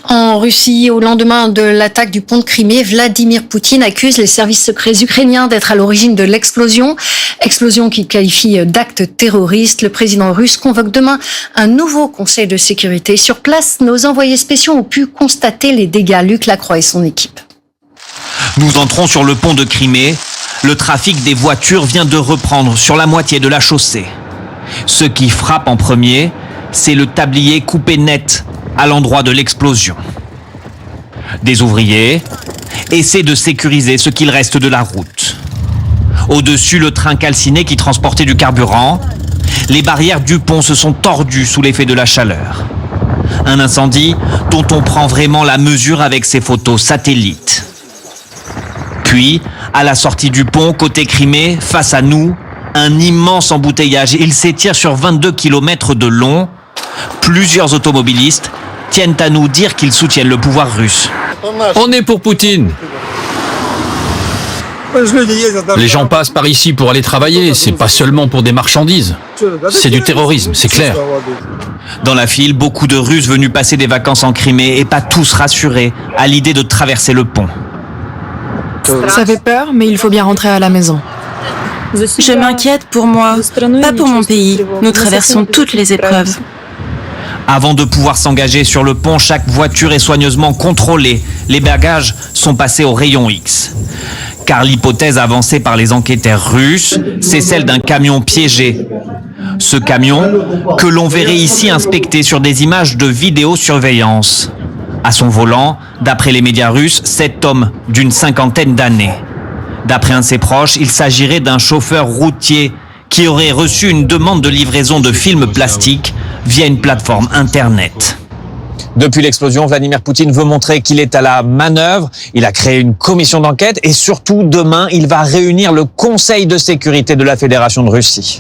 En Russie, au lendemain de l'attaque du pont de Crimée, Vladimir Poutine accuse les services secrets ukrainiens d'être à l'origine de l'explosion. Explosion qu'il qualifie d'acte terroriste. Le président russe convoque demain un nouveau conseil de sécurité. Sur place, nos envoyés spéciaux ont pu constater les dégâts. Luc Lacroix et son équipe. Nous entrons sur le pont de Crimée. Le trafic des voitures vient de reprendre sur la moitié de la chaussée. Ce qui frappe en premier, c'est le tablier coupé net à l'endroit de l'explosion. Des ouvriers essaient de sécuriser ce qu'il reste de la route. Au-dessus, le train calciné qui transportait du carburant. Les barrières du pont se sont tordues sous l'effet de la chaleur. Un incendie dont on prend vraiment la mesure avec ces photos satellites. Puis, à la sortie du pont, côté Crimée, face à nous, un immense embouteillage. Il s'étire sur 22 km de long. Plusieurs automobilistes tiennent à nous dire qu'ils soutiennent le pouvoir russe. On est pour Poutine. Les gens passent par ici pour aller travailler, c'est pas seulement pour des marchandises. C'est du terrorisme, c'est clair. Dans la file, beaucoup de Russes venus passer des vacances en Crimée et pas tous rassurés à l'idée de traverser le pont. Ça fait peur, mais il faut bien rentrer à la maison. Je m'inquiète pour moi, pas pour mon pays. Nous traversons toutes les épreuves. Avant de pouvoir s'engager sur le pont, chaque voiture est soigneusement contrôlée. Les bagages sont passés au rayon X. Car l'hypothèse avancée par les enquêteurs russes, c'est celle d'un camion piégé. Ce camion, que l'on verrait ici inspecté sur des images de vidéosurveillance. À son volant, d'après les médias russes, cet homme d'une cinquantaine d'années. D'après un de ses proches, il s'agirait d'un chauffeur routier qui aurait reçu une demande de livraison de films plastiques via une plateforme Internet. Depuis l'explosion, Vladimir Poutine veut montrer qu'il est à la manœuvre. Il a créé une commission d'enquête et surtout, demain, il va réunir le Conseil de sécurité de la Fédération de Russie.